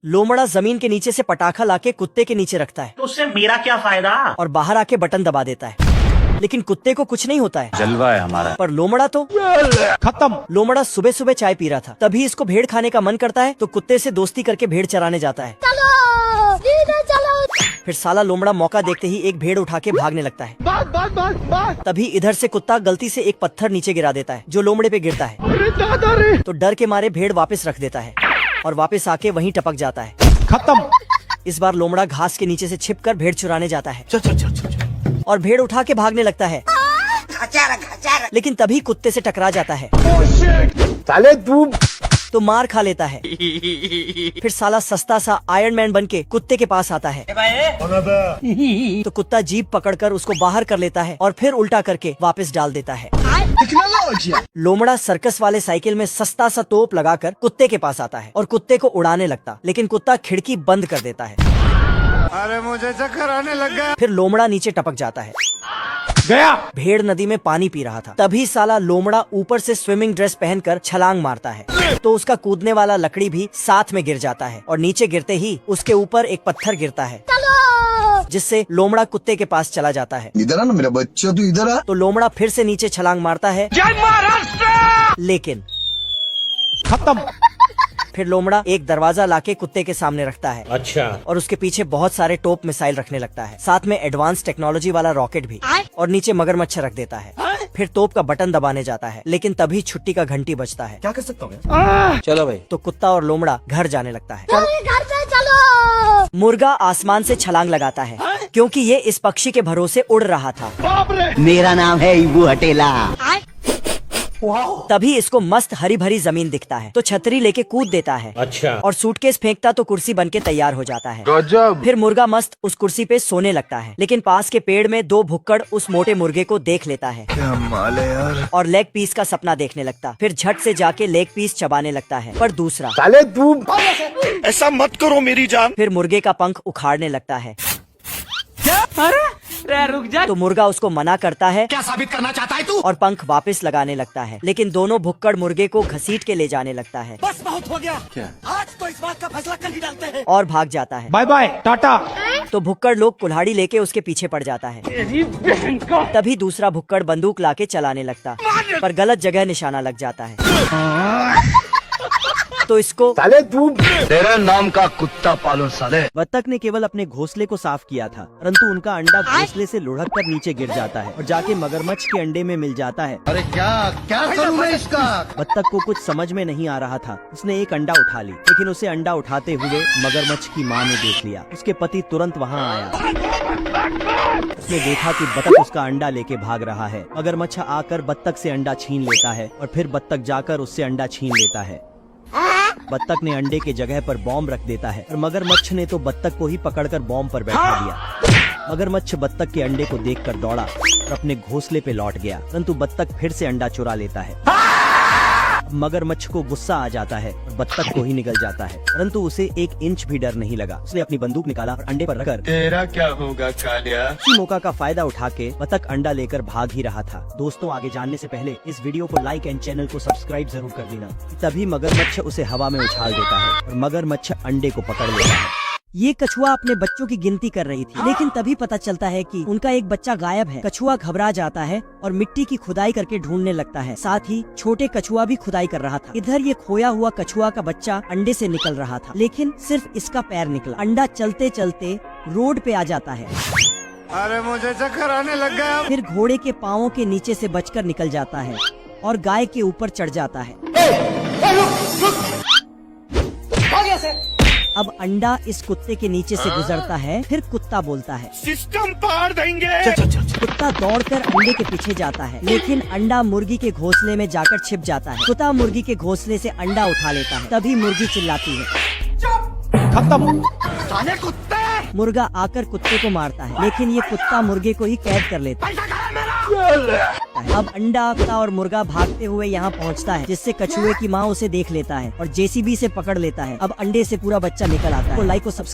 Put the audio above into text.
लोमड़ा जमीन के नीचे से पटाखा लाके कुत्ते के नीचे रखता है तो उससे मेरा क्या फायदा। और बाहर आके बटन दबा देता है, लेकिन कुत्ते को कुछ नहीं होता है। जलवा है हमारा। पर लोमड़ा तो खत्म। लोमड़ा सुबह सुबह चाय पी रहा था, तभी इसको भेड़ खाने का मन करता है, तो कुत्ते से दोस्ती करके भेड़ चराने जाता है। चलो फिर साला लोमड़ा मौका देखते ही एक भेड़ उठा के भागने लगता है। तभी इधर से कुत्ता गलती से एक पत्थर नीचे गिरा देता है, जो लोमड़े पे गिरता है। तो डर के मारे भेड़ वापस रख देता है और वापस आके वहीं टपक जाता है। खत्म। इस बार लोमड़ा घास के नीचे से छिपकर भेड़ चुराने जाता है और भेड़ उठा के भागने लगता है, लेकिन तभी कुत्ते से टकरा जाता है। साले तू तो मार खा लेता है। फिर साला सस्ता सा आयरन मैन बन के कुत्ते के पास आता है। तो कुत्ता जीप पकड़कर उसको बाहर कर लेता है और फिर उल्टा करके वापस डाल देता है। लोमड़ा सर्कस वाले साइकिल में सस्ता सा तोप लगाकर कुत्ते के पास आता है और कुत्ते को उड़ाने लगता, लेकिन कुत्ता खिड़की बंद कर देता है। अरे मुझे चक्कर आने लग गया। फिर लोमड़ा नीचे टपक जाता है। गया। भेड़ नदी में पानी पी रहा था, तभी साला लोमड़ा ऊपर से स्विमिंग ड्रेस पहनकर छलांग मारता है, तो उसका कूदने वाला लकड़ी भी साथ में गिर जाता है और नीचे गिरते ही उसके ऊपर एक पत्थर गिरता है, जिससे लोमड़ा कुत्ते के पास चला जाता है। इधर आ ना मेरा बच्चा, तू इधर आ। तो लोमड़ा फिर से नीचे छलांग मारता है, लेकिन खत्म। फिर लोमड़ा एक दरवाजा लाके कुत्ते के सामने रखता है। अच्छा। और उसके पीछे बहुत सारे टोप मिसाइल रखने लगता है, साथ में एडवांस टेक्नोलॉजी वाला रॉकेट भी, और नीचे मगरमच्छ रख देता है। फिर तोप का बटन दबाने जाता है, लेकिन तभी छुट्टी का घंटी बजता है। क्या कर सकता हूँ? चलो भाई। तो कुत्ता और लोमड़ा घर जाने लगता है। घर पे चलो। मुर्गा आसमान से छलांग लगाता है, क्योंकि ये इस पक्षी के भरोसे उड़ रहा था। मेरा नाम है इबू हटेला। तभी इसको मस्त हरी भरी जमीन दिखता है, तो छतरी लेके कूद देता है। अच्छा। और सूटकेस फेंकता तो कुर्सी बनके तैयार हो जाता है। गजब। फिर मुर्गा मस्त उस कुर्सी पे सोने लगता है, लेकिन पास के पेड़ में दो भुक्कड़ उस मोटे मुर्गे को देख लेता है क्या माल है यार। और लेग पीस का सपना देखने लगता। फिर झट से जाके लेग पीस चबाने लगता है, पर दूसरा। साले तू ऐसा मत करो मेरी जान। फिर मुर्गे का पंख उखाड़ने लगता है। रुक जा। तो मुर्गा उसको मना करता है, क्या साबित करना चाहता है तू? और पंख वापस लगाने लगता है, लेकिन दोनों भुक्कड़ मुर्गे को घसीट के ले जाने लगता है। बस बहुत हो गया। क्या? आज तो इस बात का फैसला कर ही डालते हैं। और भाग जाता है। Bye bye tata. तो भुक्कड़ लोग कुल्हाड़ी लेके उसके पीछे पड़ जाता है। तभी दूसरा भुक्कड़ बंदूक लाके चलाने लगता, पर गलत जगह निशाना लग जाता है। तो इसको साले तू तेरा नाम का कुत्ता पालो साले। बत्तख ने केवल अपने घोंसले को साफ किया था, परंतु उनका अंडा घोंसले से लुढ़क कर नीचे गिर जाता है और जाके मगरमच्छ के अंडे में मिल जाता है। अरे क्या क्या करूँ मैं इसका? बत्तख को कुछ समझ में नहीं आ रहा था। उसने एक अंडा उठा ली, लेकिन उसे अंडा उठाते हुए मगरमच्छ की माँ ने देख लिया। उसके पति तुरंत वहाँ आया। उसने देखा कि बत्तख उसका अंडा लेके भाग रहा है। मगरमच्छ आकर बत्तख से अंडा छीन लेता है और फिर बत्तख जाकर उससे अंडा छीन लेता है। बत्तख ने अंडे के जगह पर बॉम्ब रख देता है और मगरमच्छ ने तो बत्तख को ही पकड़कर बॉम्ब पर बैठा दिया। मगरमच्छ बत्तख के अंडे को देखकर दौड़ा और अपने घोंसले पे लौट गया, परंतु बत्तख फिर से अंडा चुरा लेता है। मगरमच्छ को गुस्सा आ जाता है और बत्तख को ही निगल जाता है, परंतु उसे 1 इंच भी डर नहीं लगा। उसने अपनी बंदूक निकाला और अंडे पर रखकर तेरा क्या होगा कालिया? इसी मौका का फायदा उठा के बत्तख अंडा लेकर भाग ही रहा था। दोस्तों, आगे जानने से पहले इस वीडियो को लाइक एंड चैनल को सब्सक्राइब जरूर कर देना। तभी मगरमच्छ उसे हवा में उछाल देता है और मगरमच्छ अंडे को पकड़ लेता है। ये कछुआ अपने बच्चों की गिनती कर रही थी, लेकिन तभी पता चलता है कि उनका एक बच्चा गायब है। कछुआ घबरा जाता है और मिट्टी की खुदाई करके ढूंढने लगता है। साथ ही छोटे कछुआ भी खुदाई कर रहा था। इधर ये खोया हुआ कछुआ का बच्चा अंडे से निकल रहा था, लेकिन सिर्फ इसका पैर निकला। अंडा चलते चलते रोड पे आ जाता है। अरे मुझे चक्कर आने लग गया। फिर घोड़े के पाँवों के नीचे से बचकर निकल जाता है और गाय के ऊपर चढ़ जाता है। अब अंडा इस कुत्ते के नीचे से गुजरता है। फिर कुत्ता बोलता है, सिस्टम पार देंगे। कुत्ता दौड़कर अंडे के पीछे जाता है, लेकिन अंडा मुर्गी के घोंसले में जाकर छिप जाता है। कुत्ता मुर्गी के घोंसले से अंडा उठा लेता है। तभी मुर्गी चिल्लाती है, खत्म। साले कुत्ते। मुर्गा आकर कुत्ते को मारता है, लेकिन ये कुत्ता मुर्गे को ही कैद कर लेता है। अब अंडा, कुत्ता और मुर्गा भागते हुए यहाँ पहुँचता है, जिससे कछुए की माँ उसे देख लेता है और जेसीबी से पकड़ लेता है। अब अंडे से पूरा बच्चा निकल आता है। लाइक को सब्सक्राइब